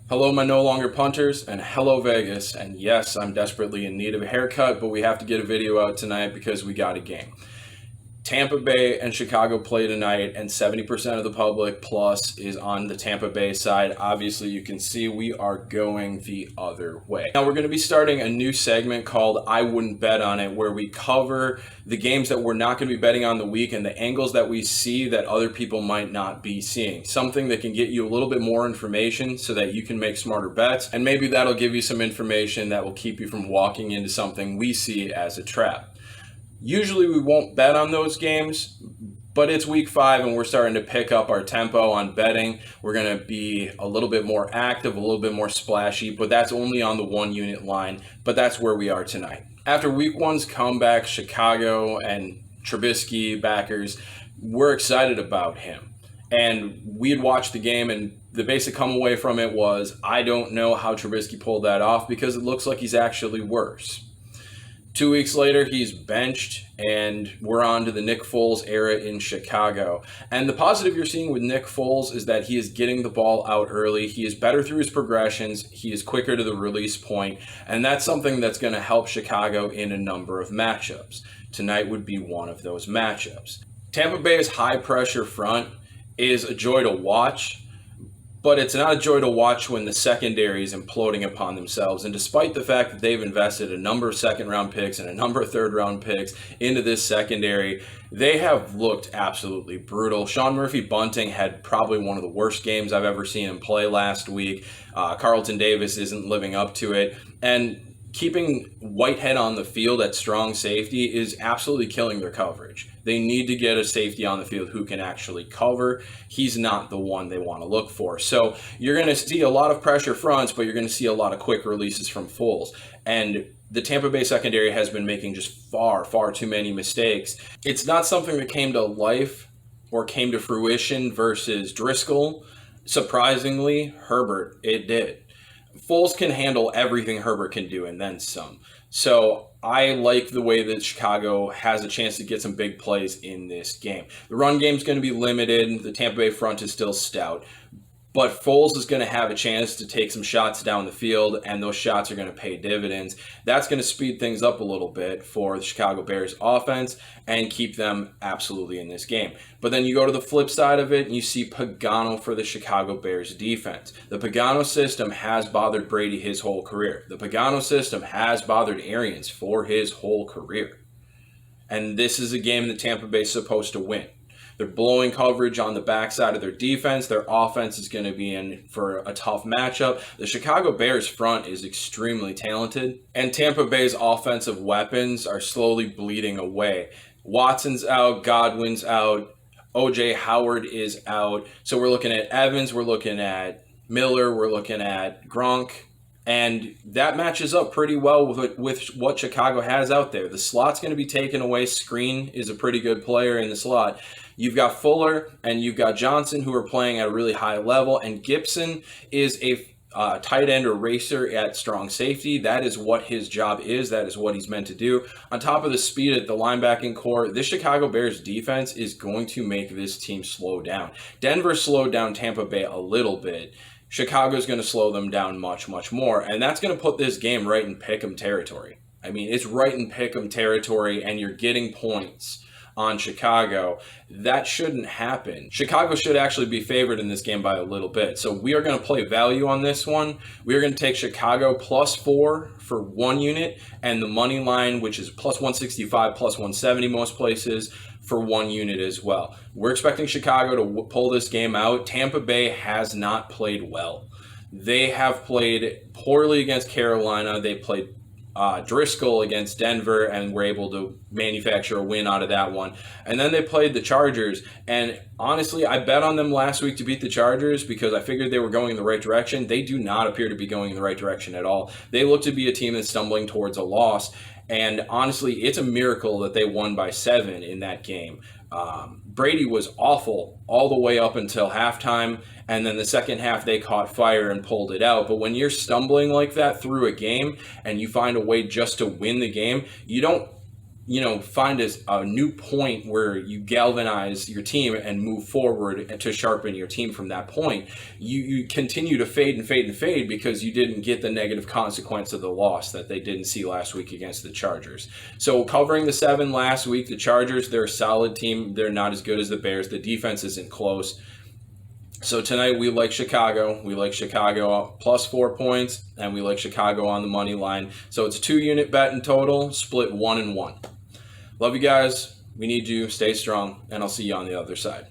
Hello, my no longer punters, and hello, Vegas. And yes, I'm desperately in need of a haircut, but we have to get a video out tonight because we got a game. Tampa Bay and Chicago play tonight, and 70% of the public plus is on the Tampa Bay side. Obviously, you can see we are going the other way. Now, we're going to be starting a new segment called I Wouldn't Bet on It, where we cover the games that we're not going to be betting on the week and the angles that we see that other people might not be seeing. Something that can get you a little bit more information so that you can make smarter bets, and maybe that'll give you some information that will keep you from walking into something we see as a trap. Usually we won't bet on those games, but it's week 5 and we're starting to pick up our tempo on betting. We're going to be a little bit more active, a little bit more splashy, but that's only on the 1 unit line. But that's where we are tonight. After week 1's comeback, Chicago and Trubisky backers, we're excited about him. And we had watched the game, and the basic come away from it was, I don't know how Trubisky pulled that off because it looks like he's actually worse. 2 weeks later, he's benched, and we're on to the Nick Foles era in Chicago. And the positive you're seeing with Nick Foles is that he is getting the ball out early. He is better through his progressions. He is quicker to the release point. And that's something that's going to help Chicago in a number of matchups. Tonight would be one of those matchups. Tampa Bay's high-pressure front is a joy to watch. But it's not a joy to watch when the secondary is imploding upon themselves. And despite the fact that they've invested a number of second-round picks and a number of third-round picks into this secondary, they have looked absolutely brutal. Sean Murphy-Bunting had probably one of the worst games I've ever seen him play last week. Carlton Davis isn't living up to it. And keeping Whitehead on the field at strong safety is absolutely killing their coverage. They need to get a safety on the field who can actually cover. He's not the one they want to look for. So you're going to see a lot of pressure fronts, but you're going to see a lot of quick releases from Foles. And the Tampa Bay secondary has been making just far, far too many mistakes. It's not something that came to life or came to fruition versus Driscoll. Surprisingly, Herbert, it did. Foles can handle everything Herbert can do and then some. So I like the way that Chicago has a chance to get some big plays in this game. The run game is going to be limited. The Tampa Bay front is still stout. But Foles is going to have a chance to take some shots down the field, and those shots are going to pay dividends. That's going to speed things up a little bit for the Chicago Bears offense and keep them absolutely in this game. But then you go to the flip side of it, and you see Pagano for the Chicago Bears defense. The Pagano system has bothered Brady his whole career. The Pagano system has bothered Arians for his whole career. And this is a game that Tampa Bay is supposed to win. They're blowing coverage on the backside of their defense. Their offense is going to be in for a tough matchup. The Chicago Bears front is extremely talented, and Tampa Bay's offensive weapons are slowly bleeding away. Watson's out, Godwin's out, O.J. Howard is out. So we're looking at Evans, we're looking at Miller, we're looking at Gronk. And that matches up pretty well with what Chicago has out there. The slot's going to be taken away. Screen is a pretty good player in the slot. You've got Fuller and you've got Johnson who are playing at a really high level. And Gibson is a tight end or racer at strong safety. That is what his job is. That is what he's meant to do. On top of the speed at the linebacking core, this Chicago Bears defense is going to make this team slow down. Denver slowed down Tampa Bay a little bit. Chicago's going to slow them down much, much more. And that's going to put this game right in pick'em territory. I mean, it's right in pick'em territory, and you're getting points on Chicago. That shouldn't happen. Chicago should actually be favored in this game by a little bit. So we are going to play value on this one. We are going to take Chicago +4 for 1 unit, and the money line, which is +165, +170 most places, for 1 unit as well. We're expecting Chicago to pull this game out. Tampa Bay has not played well. They have played poorly against Carolina. They played Driscoll against Denver and were able to manufacture a win out of that one. And then they played the Chargers. And honestly, I bet on them last week to beat the Chargers because I figured they were going in the right direction. They do not appear to be going in the right direction at all. They look to be a team that's stumbling towards a loss. And honestly, it's a miracle that they won by 7 in that game. Brady was awful all the way up until halftime, and then the second half they caught fire and pulled it out. But when you're stumbling like that through a game and you find a way just to win the game, you don't find a new point where you galvanize your team and move forward and to sharpen your team from that point, you continue to fade and fade and fade because you didn't get the negative consequence of the loss that they didn't see last week against the Chargers. So covering the 7 last week, the Chargers, they're a solid team. They're not as good as the Bears. The defense isn't close. So tonight we like Chicago. We like Chicago plus 4 points, and we like Chicago on the money line. So it's a 2-unit bet in total, split 1-1. Love you guys. We need you. Stay strong, and I'll see you on the other side.